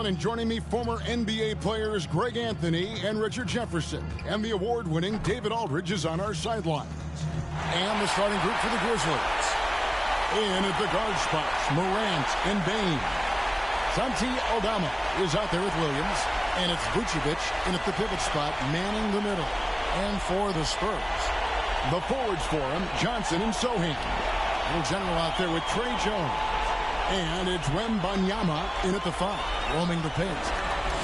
everyone, and joining me, former NBA players Greg Anthony and Richard Jefferson. And the award-winning David Aldridge is on our sidelines. And the starting group for the Grizzlies. In at the guard spots, Morant and Bane. Santi Aldama is out there with Williams. And it's Vucevic in at the pivot spot, manning the middle. And for the Spurs, the forwards for him, Johnson and Sohan. Little general out there with Trey Jones. And it's Wembanyama in at the 5, roaming the pace.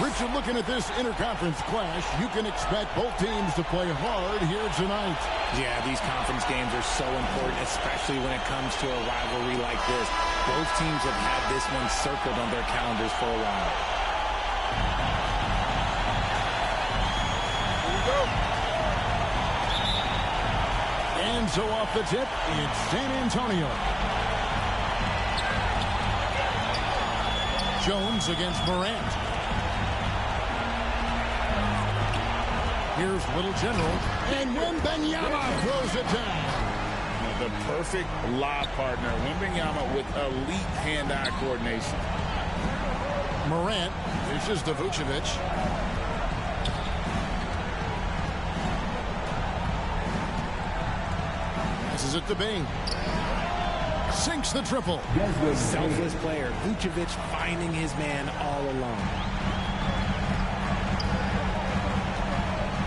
Richard, looking at this interconference clash, you can expect both teams to play hard here tonight. Yeah, these conference games are so important, especially when it comes to a rivalry like this. Both teams have had this one circled on their calendars for a while. Here we go. And so off the tip, it's San Antonio. Jones against Morant. Here's Little General, and Wembanyama throws it down. The perfect lob partner. Wembanyama with elite hand-eye coordination. Morant dishes to Vucevic. Passes it to Bane. Sinks the triple. Selfless player. Vucevic finding his man all alone.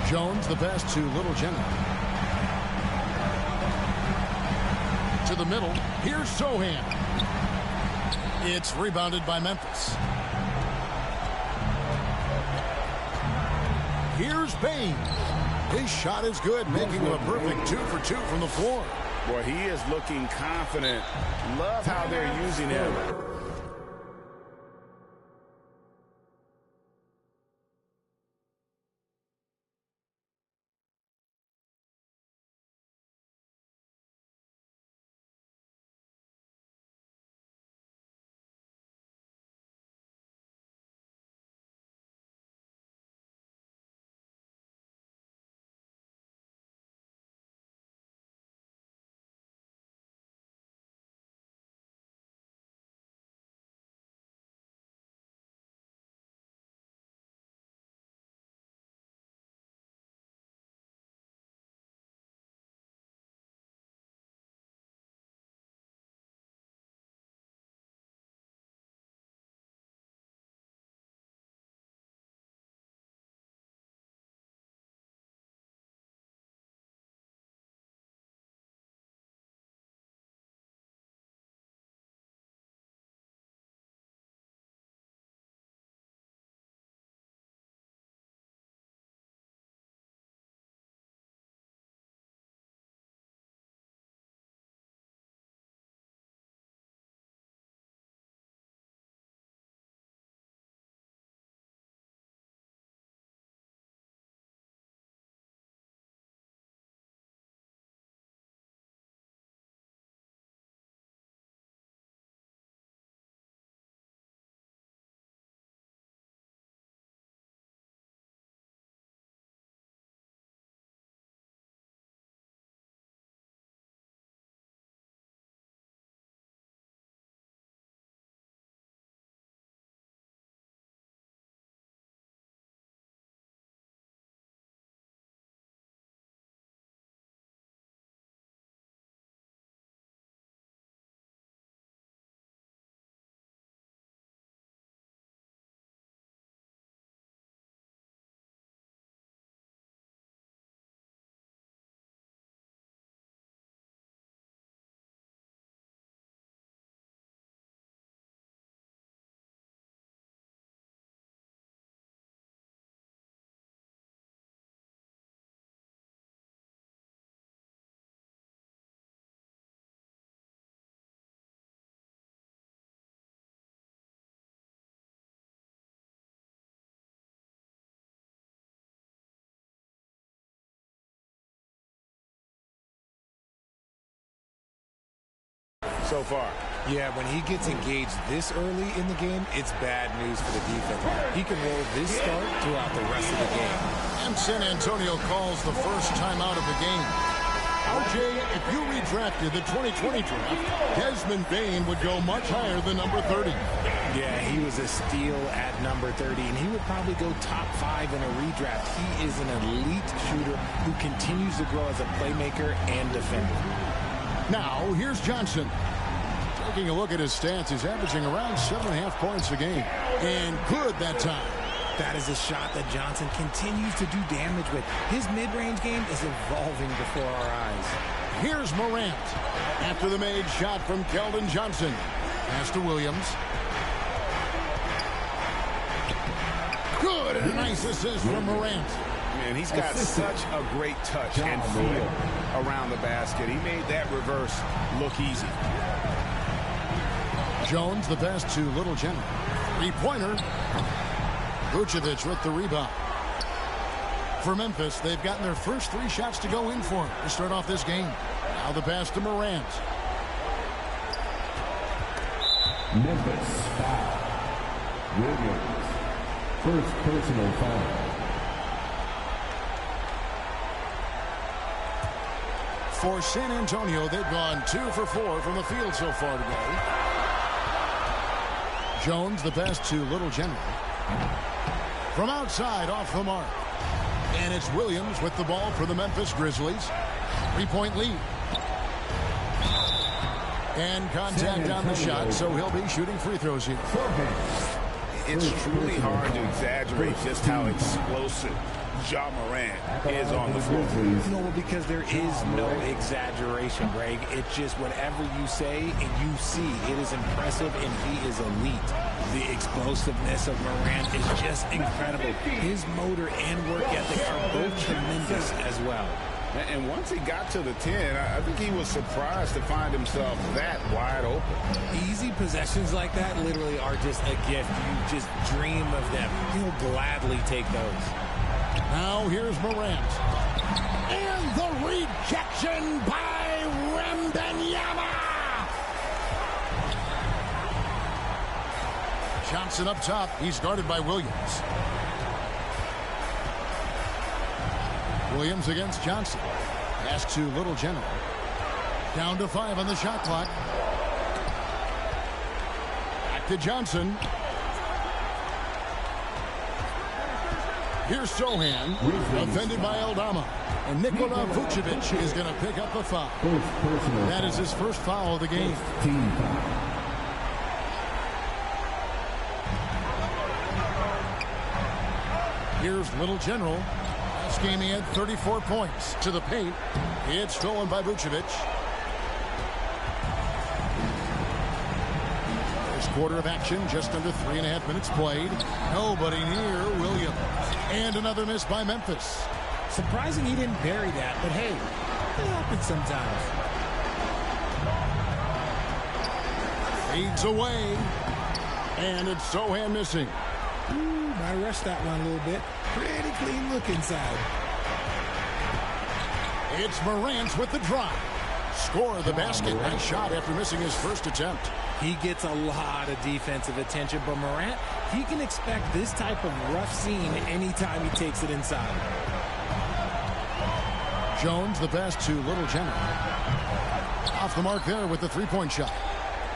Jones, the pass to Little General. To the middle. Here's Sohan. It's rebounded by Memphis. Here's Bane. His shot is good, making him a perfect 2 for 2 from the floor. Boy, he is looking confident. Love how they're using him. So far. Yeah, when he gets engaged this early in the game, it's bad news for the defense. He can roll this start throughout the rest of the game. And San Antonio calls the first timeout of the game. RJ, if you redrafted the 2020 draft, Desmond Bain would go much higher than number 30. Yeah, he was a steal at number 30, and he would probably go top 5 in a redraft. He is an elite shooter who continues to grow as a playmaker and defender. Now, here's Johnson. Taking a look at his stats, he's averaging around 7.5 points a game. And good that time. That is a shot that Johnson continues to do damage with. His mid-range game is evolving before our eyes. Here's Morant. After the made shot from Keldon Johnson. Pass to Williams. Good. A nice assist from Morant. Man, he's got such a great touch and feel around the basket. He made that reverse look easy. Jones, the pass to Little General. Three-pointer. Vucevic with the rebound. For Memphis, they've gotten their first 3 shots to go in for him to start off this game. Now the pass to Morant. Memphis foul. Williams. First personal foul. For San Antonio, they've gone 2 for 4 from the field so far today. Jones, the pass to Little General. From outside, off the mark. And it's Williams with the ball for the Memphis Grizzlies. 3-point lead. And contact on the shot, so he'll be shooting free throws here. It's truly hard to exaggerate just how explosive Ja Morant is on the floor. No, because there is no exaggeration, Greg. It's just whatever you say and you see. It is impressive, and he is elite. The explosiveness of Morant is just incredible. His motor and work ethic are both tremendous as well. And once he got to the 10, I think he was surprised to find himself that wide open. Easy possessions like that literally are just a gift. You just dream of them. He'll gladly take those. Now here's Morant. And the rejection by Wembanyama. Johnson up top. He's guarded by Williams. Williams against Johnson. Pass to Little General. Down to 5 on the shot clock. Back to Johnson. Here's Sohan. Offended by Aldama. And Nikola Vucevic is going to pick up a foul. That is his first foul of the game. Here's Little General. Last game he had 34 points. To the paint. It's stolen by Vucevic. First quarter of action, just under 3.5 minutes played. Nobody near Williams. And another miss by Memphis. Surprising he didn't bury that, but hey, it happens sometimes. Fades away. And it's Sohan missing. Ooh, might rush that one a little bit. Pretty clean look inside. It's Morant with the drive. Score the basket. Nice shot after missing his first attempt. He gets a lot of defensive attention, but Morant, he can expect this type of rough scene anytime he takes it inside. Jones, the pass to Little General. Off the mark there with the three-point shot.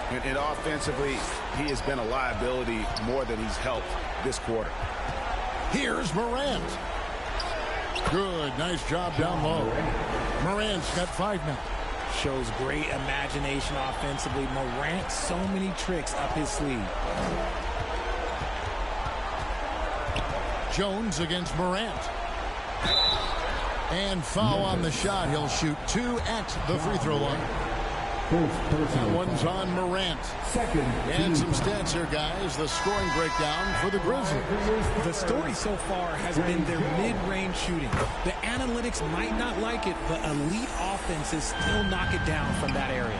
And offensively, he has been a liability more than he's helped this quarter. Here's Morant. Good. Nice job down low. Morant's got 5 now. Shows great imagination offensively. Morant, so many tricks up his sleeve. Jones against Morant. And foul on the shot. He'll shoot 2 at the free throw line. That one's on Morant. And some stats here, guys. The scoring breakdown for the Grizzlies. The story so far has been their mid-range shooting. The analytics might not like it, but elite offenses still knock it down from that area.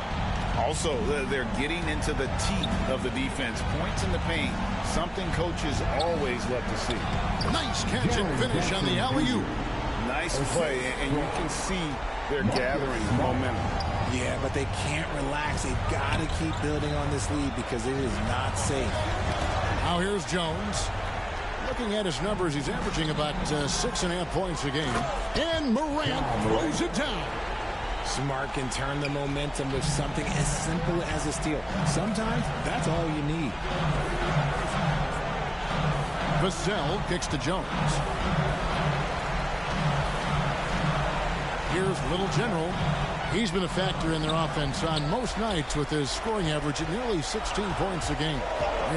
Also, they're getting into the teeth of the defense. Points in the paint, something coaches always love to see. Nice catch and finish on the alley-oop. Nice play, and you can see they're gathering momentum. Yeah, but they can't relax. They've got to keep building on this lead because it is not safe. Now here's Jones. Looking at his numbers, he's averaging about 6.5 points a game. And Morant throws it down. Smart can turn the momentum with something as simple as a steal. Sometimes that's all you need. Vassell kicks to Jones. Here's Little General. He's been a factor in their offense on most nights with his scoring average at nearly 16 points a game.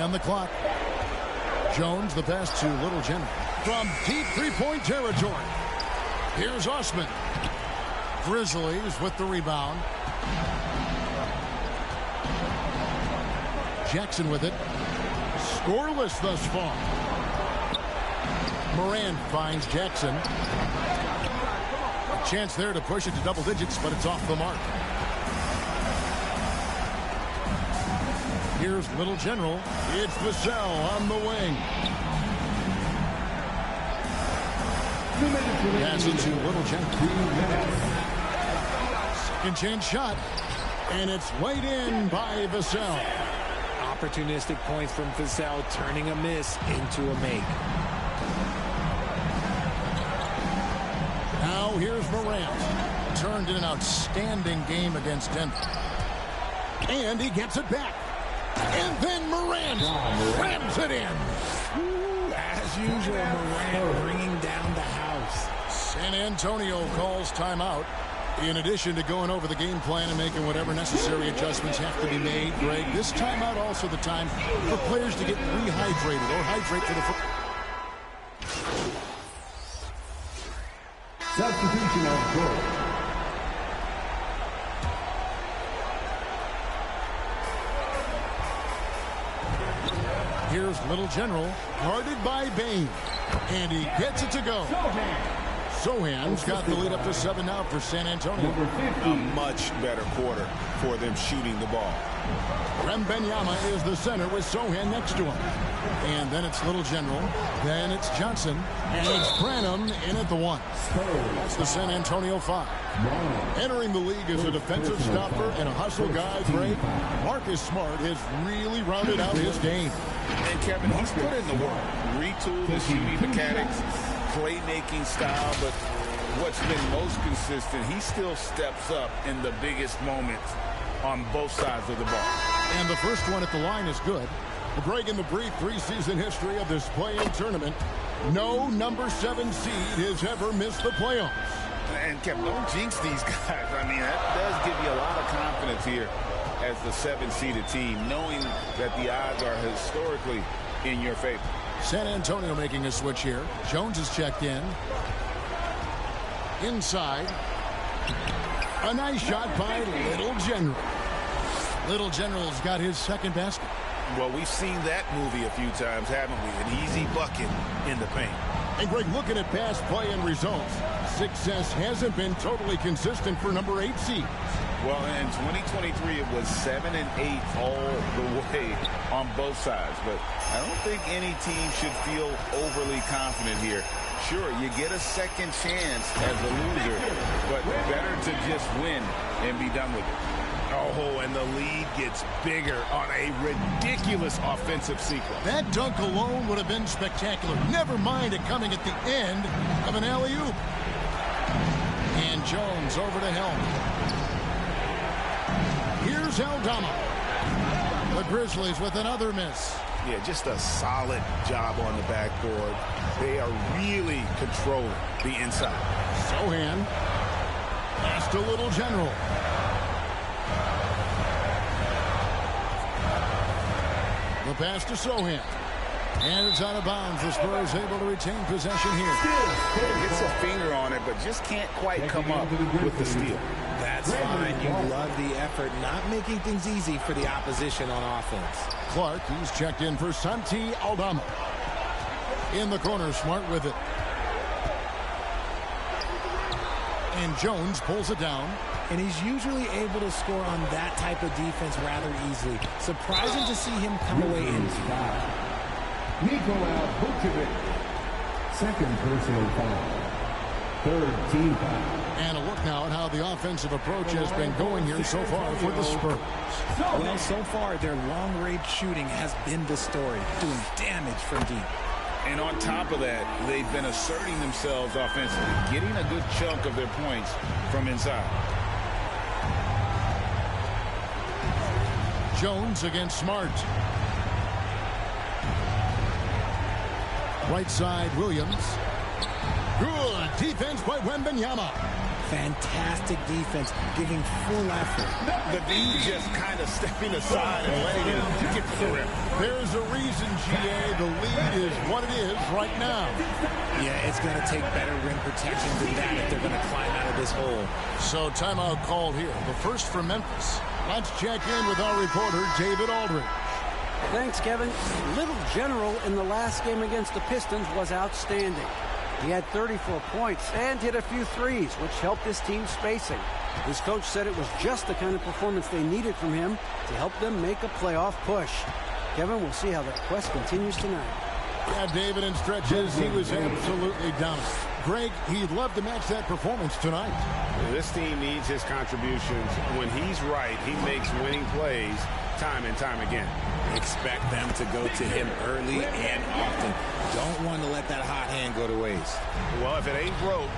On the clock. Jones, the pass to Little General. From deep three-point territory. Here's Osman. Grizzlies with the rebound. Jackson with it. Scoreless thus far. Morant finds Jackson. A chance there to push it to double digits, but it's off the mark. Here's Little General. It's Vassell on the wing. Pass it to Little General. Second chance shot. And it's laid in by Vassell. Opportunistic points from Vassell, turning a miss into a make. Now here's Morant. Turned in an outstanding game against Denver. And he gets it back. And then Morant rams it in. Ooh, as usual, Morant bringing down the house. San Antonio calls timeout. In addition to going over the game plan and making whatever necessary adjustments have to be made, Greg, this timeout also the time for players to get rehydrated or hydrate for the substitution of goal. Here's Little General, guarded by Bane. And he gets it to go. Sohan's got the lead up to 7 now for San Antonio. A much better quarter for them shooting the ball. Wembanyama is the center with Sohan next to him. And then it's Little General. Then it's Johnson. And it's Branham in at the 1. That's the San Antonio 5. Entering the league as a defensive stopper and a hustle guy, Greg, Marcus Smart has really rounded out his game. And Kevin, he's put in the work. Retooled his shooting mechanics, playmaking style, but what's been most consistent, he still steps up in the biggest moments on both sides of the ball. And the first one at the line is good. Greg, in the brief preseason history of this play-in tournament, no number 7 seed has ever missed the playoffs. And Kevin, don't jinx these guys. I mean, that does give you a lot of confidence here as the 7-seeded team, knowing that the odds are historically in your favor. San Antonio making a switch here. Jones is checked in. Inside. A nice shot by Little General. Little General's got his second basket. Well, we've seen that movie a few times, haven't we? An easy bucket in the paint. And Greg, looking at past play and results, success hasn't been totally consistent for number 8 seed. Well, in 2023, it was 7 and 8 all the way on both sides. But I don't think any team should feel overly confident here. Sure, you get a second chance as a loser, but better to just win and be done with it. Oh, and the lead gets bigger on a ridiculous offensive sequence. That dunk alone would have been spectacular. Never mind it coming at the end of an alley-oop. And Jones over to Helm. Here's Aldama. The Grizzlies with another miss. Yeah, just a solid job on the backboard. They are really controlling the inside. Sohan. Pass to Little General. The pass to Sohan. And it's out of bounds. The Spurs able to retain possession here. Gets a finger on it, but just can't quite come up with the steal. That's fine. You love the effort, not making things easy for the opposition on offense. Clark, he's checked in for Santi Aldama. In the corner, Smart with it. And Jones pulls it down. And he's usually able to score on that type of defense rather easily. Surprising to see him come away in foul. Nikola Vucevic, second personal foul. Third team foul. And a look now at how the offensive approach has been going here so far for the Spurs. Well, so far, their long-range shooting has been the story, doing damage from deep. And on top of that, they've been asserting themselves offensively, getting a good chunk of their points from inside. Jones against Smart. Right side, Williams. Good defense by Wembanyama. Fantastic defense, giving full effort. The D just kind of stepping aside and letting it get to the rim. There's a reason, GA, the lead is what it is right now. Yeah, it's going to take better rim protection than that if they're going to climb out of this hole. So timeout called here. The first for Memphis. Let's check in with our reporter, David Aldridge. Thanks, Kevin. Little General in the last game against the Pistons was outstanding. He had 34 points and hit a few threes, which helped his team spacing. His coach said it was just the kind of performance they needed from him to help them make a playoff push. Kevin, we'll see how that quest continues tonight. Yeah, David, in stretches, he was absolutely dominant. Greg, he'd love to match that performance tonight. This team needs his contributions. When he's right, he makes winning plays time and time again. Expect them to go to him early and often. Don't want to let that hot hand go to waste. Well, if it ain't broke,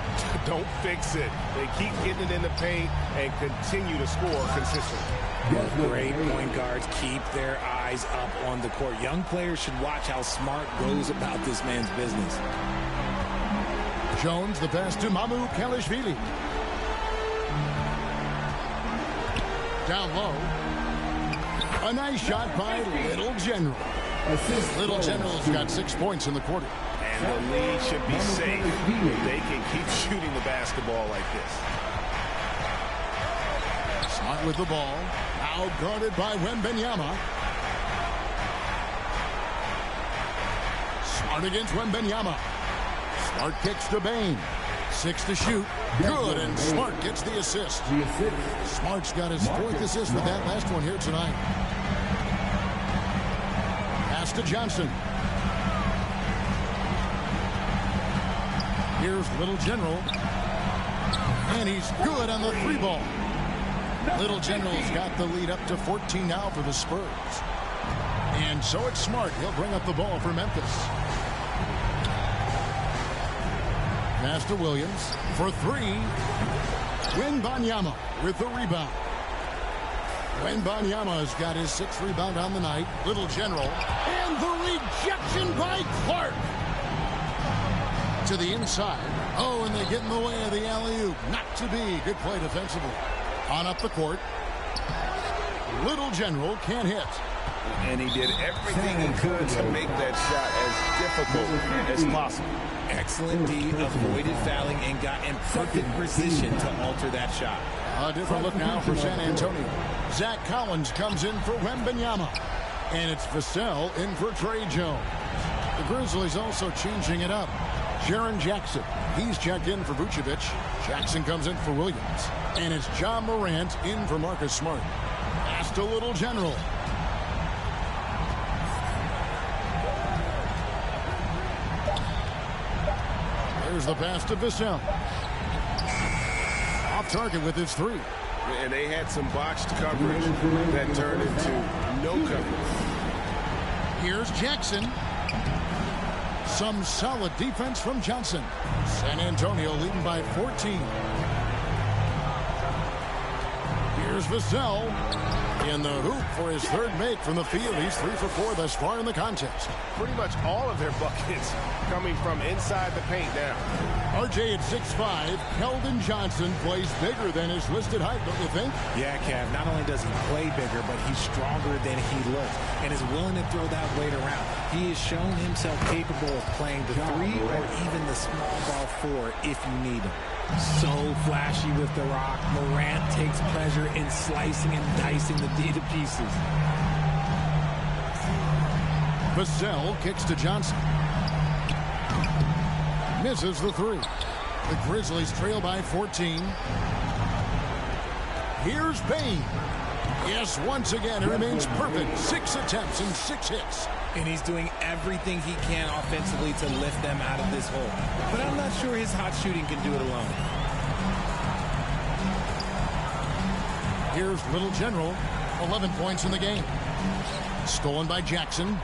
don't fix it. They keep getting it in the paint and continue to score consistently. Great point guards keep their eyes up on the court. Young players should watch how Smart goes about this man's business. Jones, the pass to Mamu Kelishvili. Down low. A nice shot by Little General. Little General's got 6 points in the quarter. And the lead should be safe. They can keep shooting the basketball like this. Smart with the ball. Now guarded by Wembanyama. Smart against Wembanyama. Smart kicks to Bane. 6 to shoot. Good, and Smart gets the assist. Smart's got his 4th assist with that last one here tonight. Pass to Johnson. Here's Little General. And he's good on the 3 ball. Little General's got the lead up to 14 now for the Spurs. And so it's Smart. He'll bring up the ball for Memphis. Pass to Williams for 3. Wembanyama with the rebound. Wembanyama's got his 6th rebound on the night. Little General. And the rejection by Clark. To the inside. Oh, and they get in the way of the alley-oop. Not to be. Good play defensively. On up the court. Little General can't hit. And he did everything he could to make that shot as difficult as possible. Excellent D, avoided fouling and got in perfect position to alter that shot. A different look now for San Antonio. Zach Collins comes in for Wembanyama. And it's Vassell in for Trey Jones. The Grizzlies also changing it up. Jaren Jackson, he's checked in for Vucevic. Jackson comes in for Williams. And it's John Morant in for Marcus Smart. Pass to Little General. There's the pass to Vassell. Off target with his 3. And they had some botched coverage that turned into no coverage. Here's Jackson. Some solid defense from Johnson. San Antonio leading by 14. Here's Vassell in the hoop for his 3rd make from the field. He's 3 for 4 thus far in the contest. Pretty much all of their buckets coming from inside the paint now. RJ at 6'5", Keldon Johnson plays bigger than his listed height, don't you think? Yeah, Kev, not only does he play bigger, but he's stronger than he looks and is willing to throw that weight around. He has shown himself capable of playing the 3 or even the small ball 4 if you need him. So flashy with the rock. Morant takes pleasure in slicing and dicing the D to pieces. Vassell kicks to Johnson. Misses the 3. The Grizzlies trail by 14. Here's Bane. Yes, once again, it remains perfect. 6 attempts and 6 hits. And he's doing everything he can offensively to lift them out of this hole. But I'm not sure his hot shooting can do it alone. Here's Little General. 11 points in the game. Stolen by Jackson.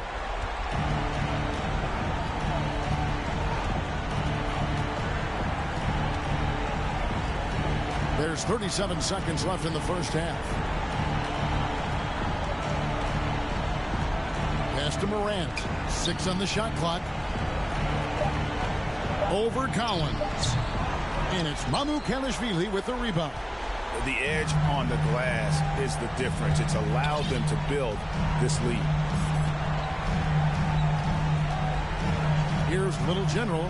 There's 37 seconds left in the first half. to Morant. 6 on the shot clock. Over Collins. And it's Mamukelashvili with the rebound. The edge on the glass is the difference. It's allowed them to build this lead. Here's Little General.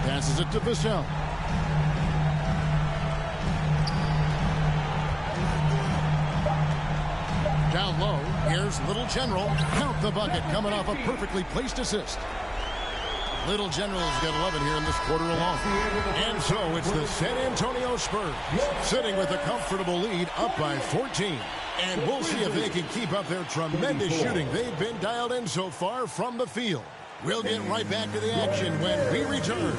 Passes it to Vassell. Down low. Here's Little General. Count the bucket coming off a perfectly placed assist. Little General's got 11 here in this quarter alone. And so it's the San Antonio Spurs sitting with a comfortable lead up by 14. And we'll see if they can keep up their tremendous shooting they've been dialed in so far from the field. We'll get right back to the action when we return.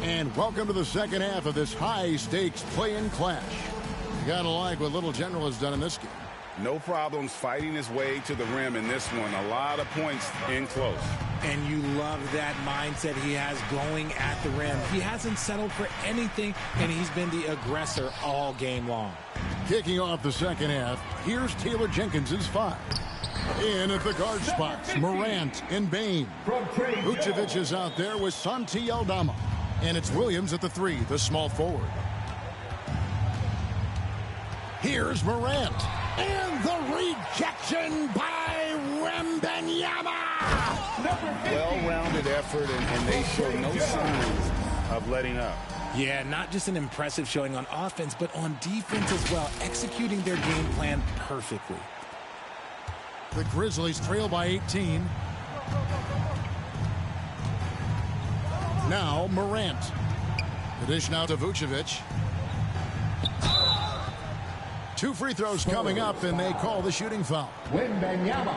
And welcome to the second half of this high-stakes play-in clash. You gotta like what Little General has done in this game. No problems fighting his way to the rim in this one. A lot of points in close. And you love that mindset he has going at the rim. He hasn't settled for anything, and he's been the aggressor all game long. Kicking off the second half, here's Taylor Jenkins's 5. In at the guard spots, Morant and Bane. Vucevic is out there with Santi Aldama. And it's Williams at the 3, the small forward. Here's Morant. And the rejection by Wembanyama. Well-rounded effort, and they show no signs of letting up. Yeah, not just an impressive showing on offense, but on defense as well, executing their game plan perfectly. The Grizzlies trail by 18. Now Morant. The dish now to Vucevic. 2 free throws coming up, and they call the shooting foul. Wembanyama.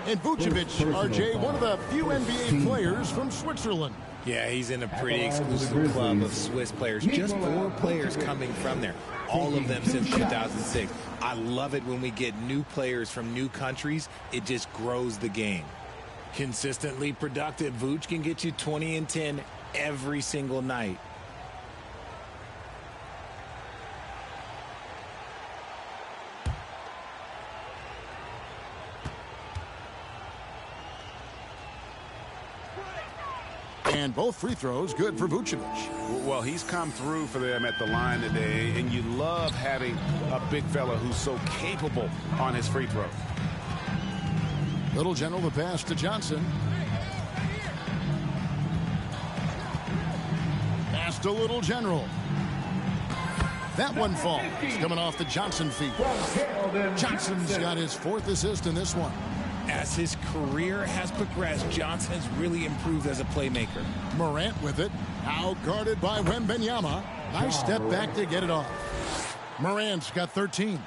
And Vucevic, RJ, one of the few NBA players from Switzerland. Yeah, he's in a pretty exclusive club of Swiss players. Just 4 players coming from there. All of them since 2006. I love it when we get new players from new countries. It just grows the game. Consistently productive, Vooch can get you 20 and 10 every single night. And both free throws good for Vucevic. Well, he's come through for them at the line today, and you love having a big fella who's so capable on his free throws. Little General, the pass to Johnson. Pass to Little General. That one falls. Coming off the Johnson feet. Johnson's got his 4th assist in this one. As his career has progressed, Johnson has really improved as a playmaker. Morant with it. Now guarded by Wembanyama. Nice step back to get it off. Morant's got 13.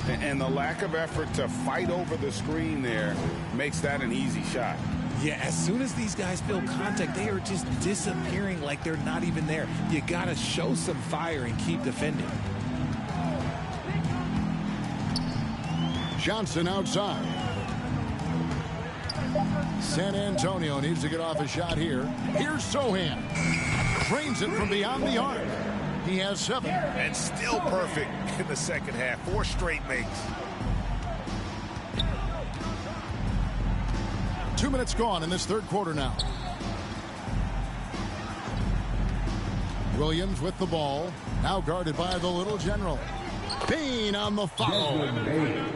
And the lack of effort to fight over the screen there makes that an easy shot. Yeah, as soon as these guys feel contact, they are just disappearing like they're not even there. You got to show some fire and keep defending. Johnson outside. San Antonio needs to get off a shot here. Here's Sohan. Trains it from beyond the arc. He has 7. And still perfect in the second half. 4 straight makes. 2 minutes gone in this third quarter now. Williams with the ball. Now guarded by the Little General. Bane on the foul.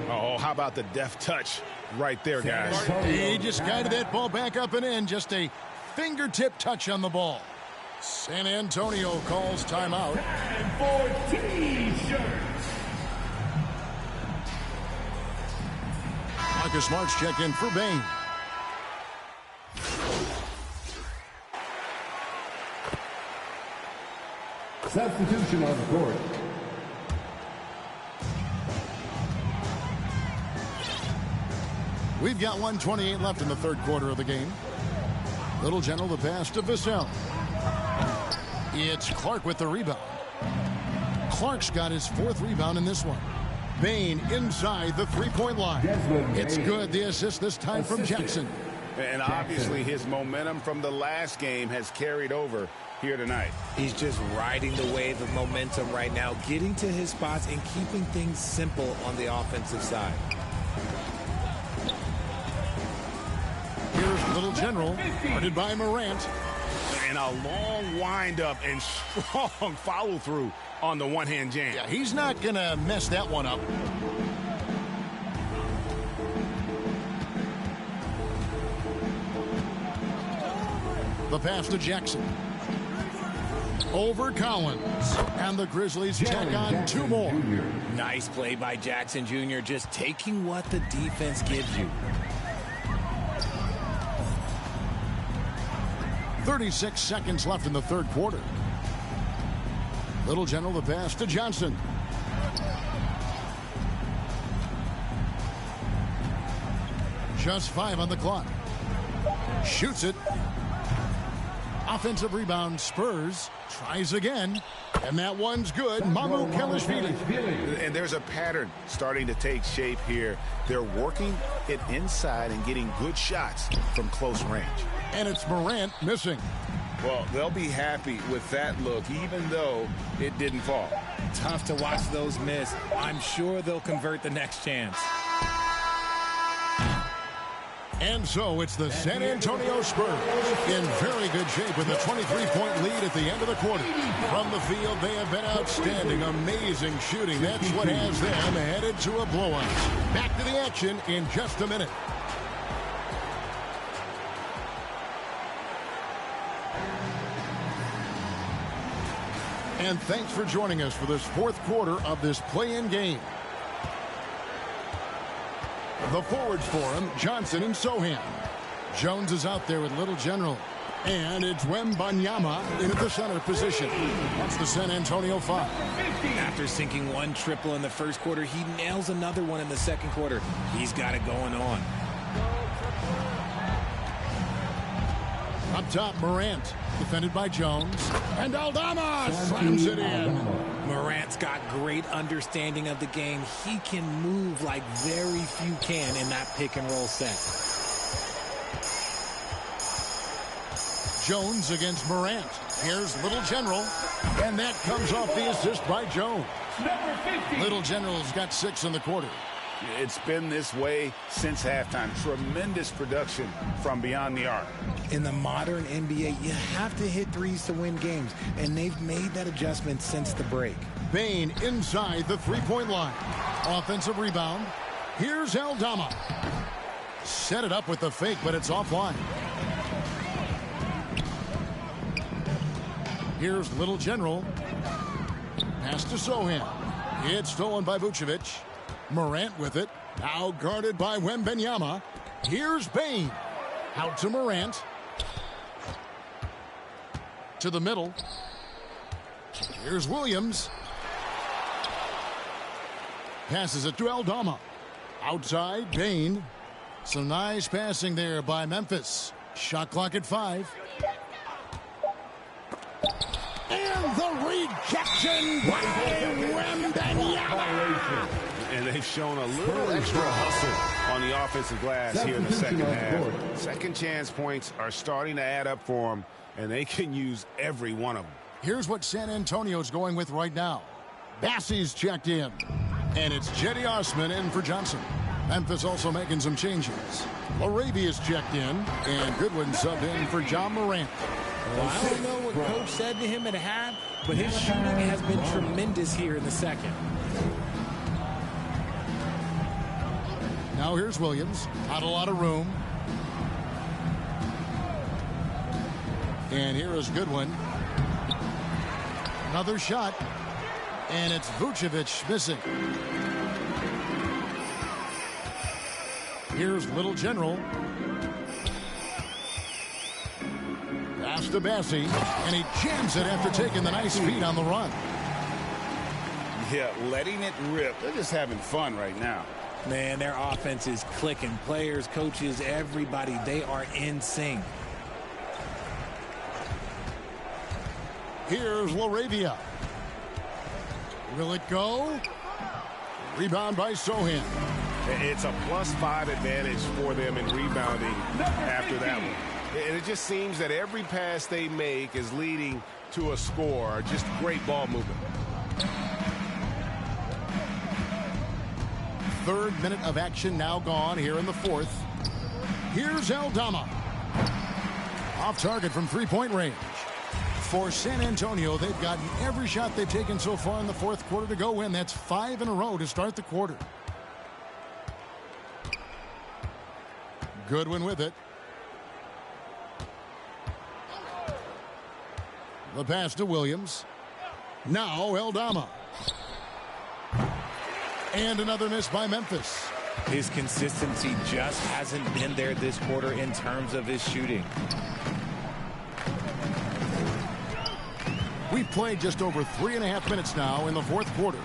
Oh, how about the deft touch right there, guys? He just guided that ball back up and in. Just a fingertip touch on the ball. San Antonio calls timeout. And for T-shirts. Marcus Smart's checked in for Bane. Substitution on the court. We've got 1:28 left in the third quarter of the game. Little General, the pass to Vassell. It's Clark with the rebound. Clark's got his 4th rebound in this one. Bane inside the three-point line. It's good. The assist this time from Jackson. And obviously his momentum from the last game has carried over here tonight. He's just riding the wave of momentum right now, getting to his spots and keeping things simple on the offensive side. Here's Little General, guarded by Morant. And a long windup and strong follow-through on the one-hand jam. Yeah, he's not going to mess that one up. The pass to Jackson. Over Collins. And the Grizzlies tack on two more. Nice play by Jackson Jr., just taking what the defense gives you. 36 seconds left in the third quarter. Little General, the pass to Johnson. Just 5 on the clock. Shoots it. Offensive rebound, Spurs. Tries again. And that one's good. Mamu Kelishvili. And there's a pattern starting to take shape here. They're working it inside and getting good shots from close range. And it's Morant missing. Well, they'll be happy with that look, even though it didn't fall. Tough to watch those miss. I'm sure they'll convert the next chance. And so it's the San Antonio Spurs in very good shape with a 23-point lead at the end of the quarter. From the field, they have been outstanding, amazing shooting. That's what has them headed to a blowout. Back to the action in just a minute. And thanks for joining us for this fourth quarter of this play-in game. The forwards for him, Johnson and Sohan. Jones is out there with Little General. And it's Wembanyama in at the center position. That's the San Antonio 5. After sinking one triple in the first quarter, he nails another one in the second quarter. He's got it going on. Up top, Morant, defended by Jones. And Aldama slams it in. Morant's got great understanding of the game. He can move like very few can in that pick-and-roll set. Jones against Morant. Here's Little General. And that comes off the assist by Jones. Little General's got 6 in the quarter. It's been this way since halftime. Tremendous production from beyond the arc. In the modern NBA, you have to hit threes to win games, and they've made that adjustment since the break. Bane inside the three-point line. Offensive rebound. Here's Aldama. Set it up with the fake, but it's offline. Here's Little General. Pass to Sohan. It's stolen by Vucevic. Morant with it. Now guarded by Wembanyama. Here's Bane. Out to Morant. To the middle. Here's Williams. Passes it to Aldama. Outside, Bane. Some nice passing there by Memphis. Shot clock at 5. And the rejection by Wembanyama. And they've shown a little extra hustle on the offensive glass here in the second half. Second chance points are starting to add up for them, and they can use every one of them. Here's what San Antonio's going with right now. Bassey's checked in. And it's Cedi Osman in for Johnson. Memphis also making some changes. Larabia's checked in. And Goodwin subbed in for John Morant. Well, I don't know what Coach said to him at half, but his shooting has been tremendous here in the second. Now here's Williams. Not a lot of room. And here is Goodwin. Another shot. And it's Vucevic missing. Here's Little General. Pass to Bassey. And he jams it after taking the nice feed on the run. Yeah, letting it rip. They're just having fun right now. Man, their offense is clicking. Players, coaches, everybody, they are in sync. Here's LaRavia. Will it go? Rebound by Sohan. It's a +5 advantage for them in rebounding after that one. And it just seems that every pass they make is leading to a score. Just great ball movement. Third minute of action now gone here in the fourth. Here's Aldama. Off target from three-point range. For San Antonio, they've gotten every shot they've taken so far in the fourth quarter to go win. That's 5 in a row to start the quarter. Goodwin with it. The pass to Williams. Now Aldama. And another miss by Memphis. His consistency just hasn't been there this quarter in terms of his shooting. We've played just over 3.5 minutes now in the fourth quarter.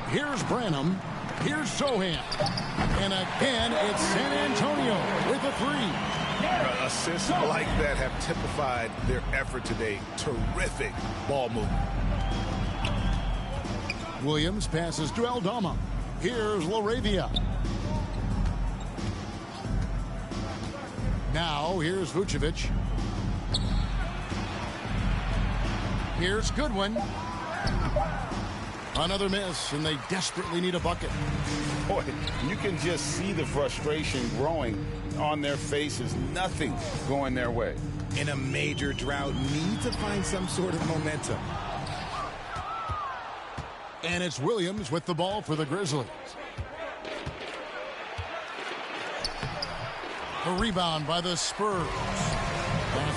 Here's Branham. Here's Sohan. And again, it's San Antonio with a three. Assists like that have typified their effort today. Terrific ball movement. Williams passes to Aldama. Here's LaRavia. Now, here's Vucevic. Here's Goodwin. Another miss, and they desperately need a bucket. Boy, you can just see the frustration growing on their faces. Nothing going their way. In a major drought, need to find some sort of momentum. And it's Williams with the ball for the Grizzlies. A rebound by the Spurs.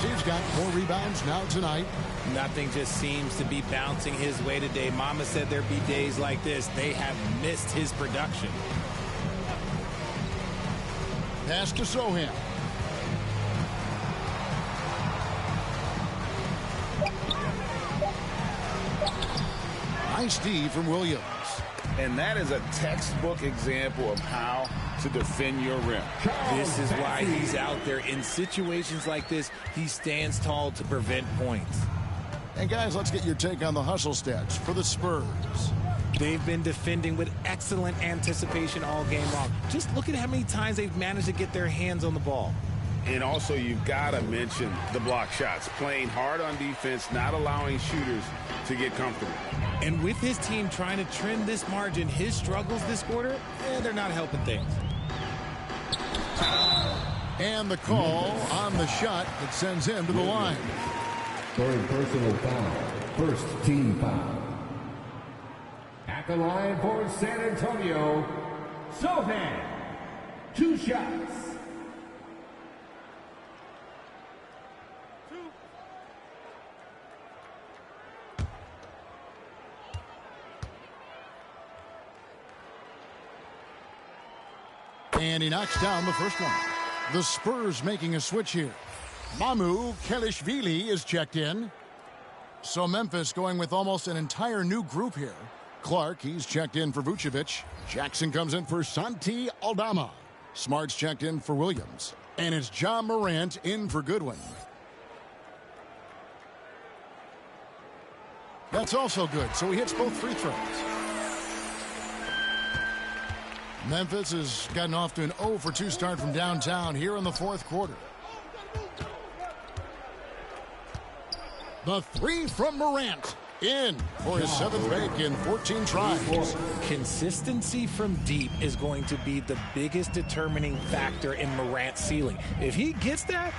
He's got 4 rebounds now tonight. Nothing just seems to be bouncing his way today. Mama said there'd be days like this. They have missed his production. Pass to Sohan. Nice D from Williams. And that is a textbook example of how to defend your rim. This is why he's out there. In situations like this, he stands tall to prevent points. And guys, let's get your take on the hustle stats for the Spurs. They've been defending with excellent anticipation all game long. Just look at how many times they've managed to get their hands on the ball. And also, you've got to mention the block shots. Playing hard on defense, not allowing shooters to get comfortable. And with his team trying to trim this margin, his struggles this quarter, they're not helping things. And the call on the shot that sends him to the line. Third personal foul. First team foul. At the line for San Antonio, Sohan. 2 shots. And he knocks down the first one. The Spurs making a switch here. Mamu Kelishvili is checked in. So Memphis going with almost an entire new group here. Clark, he's checked in for Vucevic. Jackson comes in for Santi Aldama. Smart's checked in for Williams. And it's John Morant in for Goodwin. That's also good, so he hits both free throws. Memphis has gotten off to an 0 for 2 start from downtown here in the fourth quarter. The 3 from Morant. In for his 7th make in 14 tries. Consistency from deep is going to be the biggest determining factor in Morant's ceiling. If he gets that,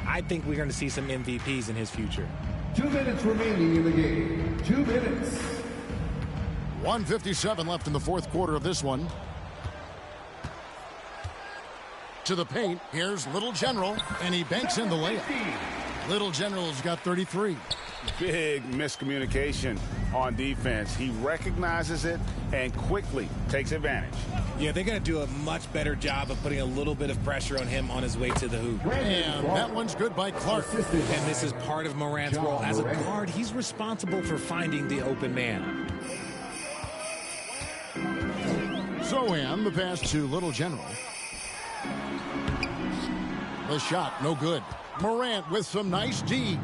I think we're going to see some MVPs in his future. 2 minutes remaining in the game. 2 minutes. 1:57 left in the fourth quarter of this one. To the paint, here's Little General, and he banks in the layup. Little General's got 33. Big miscommunication on defense. He recognizes it and quickly takes advantage. Yeah, they're going to do a much better job of putting a little bit of pressure on him on his way to the hoop. And that one's good by Clark. And this is part of Morant's role. As a guard, he's responsible for finding the open man. Sohan, the pass to Little General. The shot, no good. Morant with some nice D.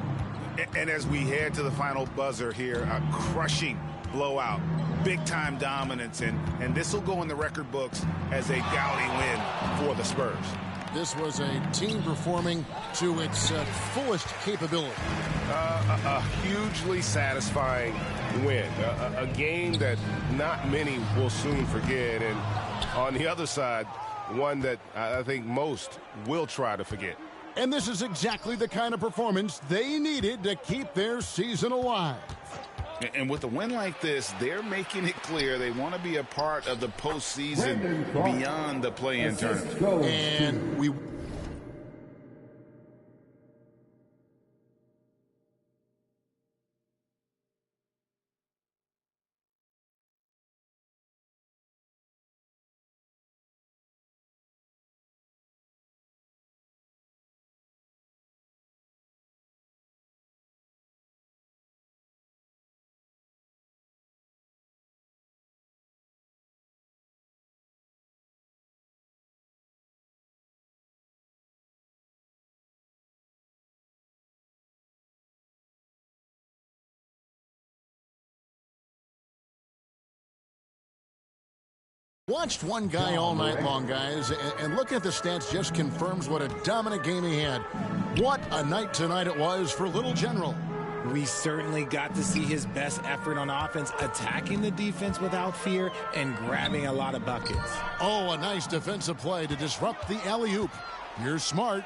And as we head to the final buzzer here, a crushing blowout, big-time dominance, and this will go in the record books as a gaudy win for the Spurs. This was a team performing to its fullest capability. A hugely satisfying win, a game that not many will soon forget, and on the other side, one that I think most will try to forget. And this is exactly the kind of performance they needed to keep their season alive. And with a win like this, they're making it clear they want to be a part of the postseason beyond the play-in tournament. And we... Watched one guy all night long, guys, and looking at the stats just confirms what a dominant game he had. What a night tonight it was for Little General. We certainly got to see his best effort on offense, attacking the defense without fear and grabbing a lot of buckets. Oh, a nice defensive play to disrupt the alley-oop. You're smart.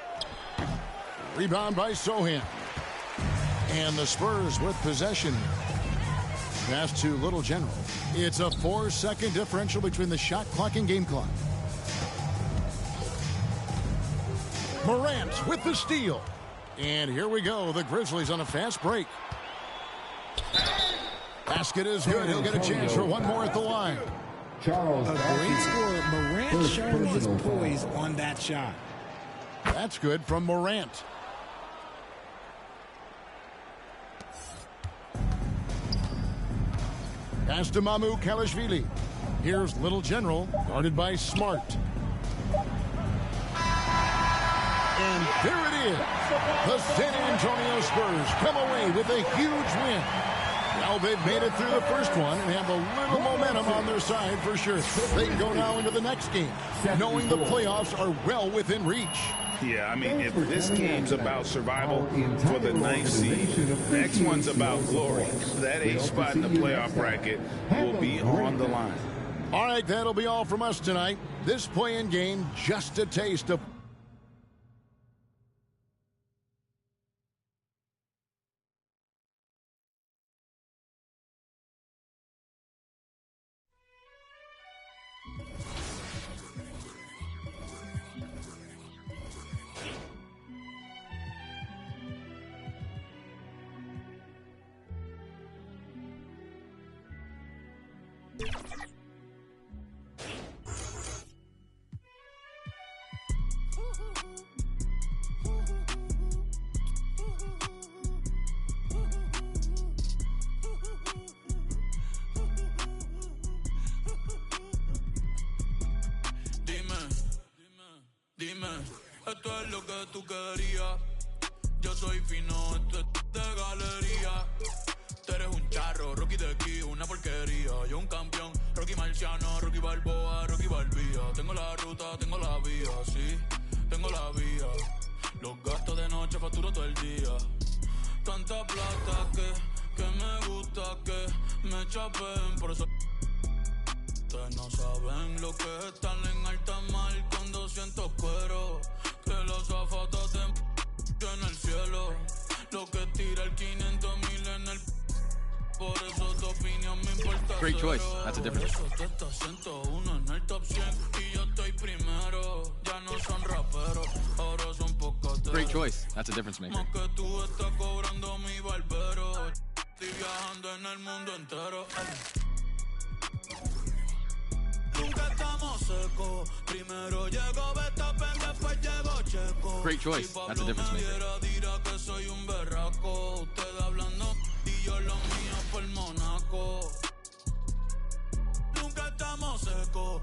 Rebound by Sochan. And the Spurs with possession. Pass to Little General. It's a 4-second differential between the shot clock and game clock. Morant with the steal. And here we go. The Grizzlies on a fast break. Basket is good. He'll get a chance for one more at the line. Charles A great score. Morant showing his poise on that shot. That's good from Morant. Pass to Mamu Kalashvili. Here's Little General, guarded by Smart. And there it is. The San Antonio Spurs come away with a huge win. Well, they've made it through the first one and have a little momentum on their side for sure. They can go now into the next game, knowing the playoffs are well within reach. Yeah, I mean, if this game's about survival for the 9th seed, the next one's about glory. That 8th spot in the playoff bracket will be on the line. All right, that'll be all from us tonight. This play-in game, just a taste of... Dime, esto es lo que tú querías. Yo soy fino, esto es de galería. Tú eres un charro, Rocky de aquí, una porquería. Yo un campeón, Rocky Marciano, Rocky Balboa, Rocky Balbía. Tengo la ruta, tengo la vía, sí, tengo la vía. Los gastos de noche facturo todo el día. Tanta plata que me gusta que me chapen, por eso... Ustedes no saben lo que es estar en alta mar cuando siento cuero. Que los zapatos te en el cielo. Lo que tira el 500,000 en el... Por eso tu opinión me importa. Great choice. That's a difference. Por eso tú estás 101 en el top 100 y yo estoy primero. Ya no son raperos, ahora son pocos. Great choice. That's a difference maker. Más que tú estás cobrando mi barbero. Estoy viajando en el mundo entero. Nunca estamos secos. Primero llegó Verstappen, después llegó Checo. Great choice. That's a difference maker. Dirá que soy un berraco. Ustedes hablando y yo lo mío por Monaco. Nunca estamos secos.